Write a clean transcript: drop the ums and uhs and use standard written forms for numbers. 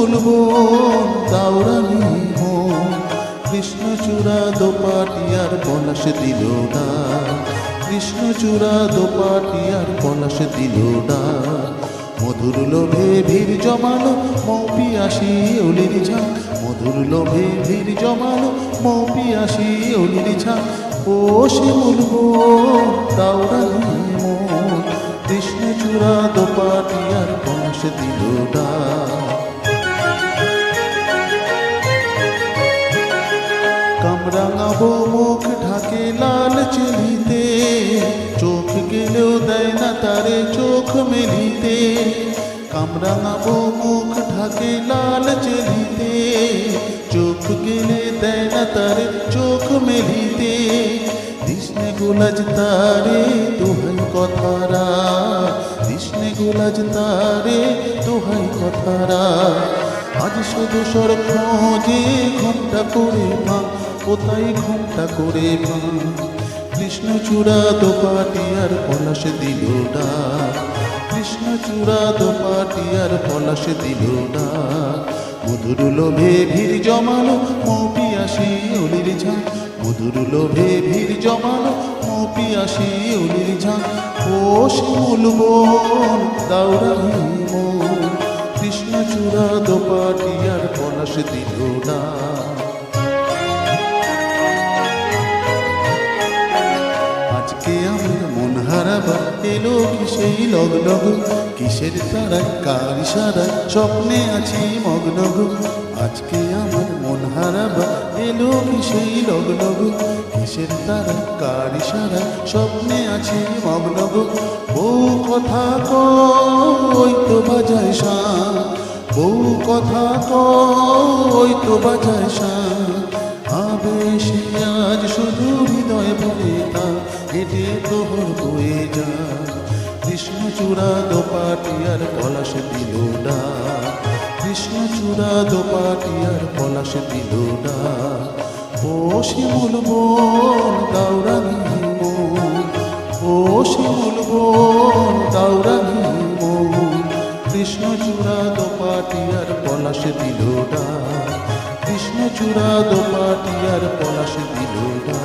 শিমুল বন দাউরানি মন, কৃষ্ণচূড়া দোপাটিয়ার পলাশ দিল না, কৃষ্ণচূড়া দোপাটিয়ার পলাশ দিল না। মধুর লোভে ভিড় জমালো মৌপি আসি অলির ঝাঁক, মধুর লোভে ভিড় জমালো মৌপি আসি অলির ঝাঁক। ও শিমুল বন দাউরানি মন, কৃষ্ণচূড়া দোপাটিয়ার পলাশ দিল না। কামরাঙাবো মুখ ঢাকে লাল চেলিতে, চোখ গেলেও দেয় না তারে চোখ মেলিতে। কামরাঙাবো মুখ ঢাকে লাল চেলিতে, চোখ গেলে দেয় না তারে চোখ মেলিতে। কৃষ্ণে গোলাজ তারে দোহাই কথারা, কৃষ্ণে গোলাজ তারে দোহাই কথারা। আজ শুধু সর খোঁজে ঘুমটা করে মা, কোথায় ঘুমটা করে মা। কৃষ্ণচূড়া দোপাটিয়ার পলাশ দিল না, কৃষ্ণচূড়া দোপাটিয়ার পলাশ দিল না। মধুর লোভে ভিড় জমালো মৌপি আসি অলির ঝাঁক, মধুর লোভে ভিড় জমালো মৌপি আসি অলির ঝাঁক। ও শিমুল বন দাউরানি মন, কৃষ্ণচূড়া দোপাটিয়ার পলাশ দিল না। আজকে আমার মন হারাবা এলো কি সেই লগ্ন গো, কিসের তারায় কার ইশারায় স্বপ্নে আছি মগ্ন গো। আজকে আমার মন হারাবা এলো কি সেই লগ্ন গো, কিসের তারায় কার ইশারায় স্বপ্নে আছি মগ্ন গো। বউ কথা কই তো বাজায় শান, বউ কথা কই তো বাজায় শান। আবেশে আজ শুধু হৃদয় ভরে তা হেঁটে তোহর বয়ে যা। কৃষ্ণচূড়া দোপাটিয়ার পলাশ দিল না, কৃষ্ণচূড়া দোপাটিয়ার পলাশ দিল না। ও শিমুল বন দাউরানি মন, ও শিমুল বন দাউরানি মন, কৃষ্ণচূড়া দোপাটিয়ার পলাশ দিল না, কৃষ্ণচূড়া দোপাটিয়ার পলাশ দিল না।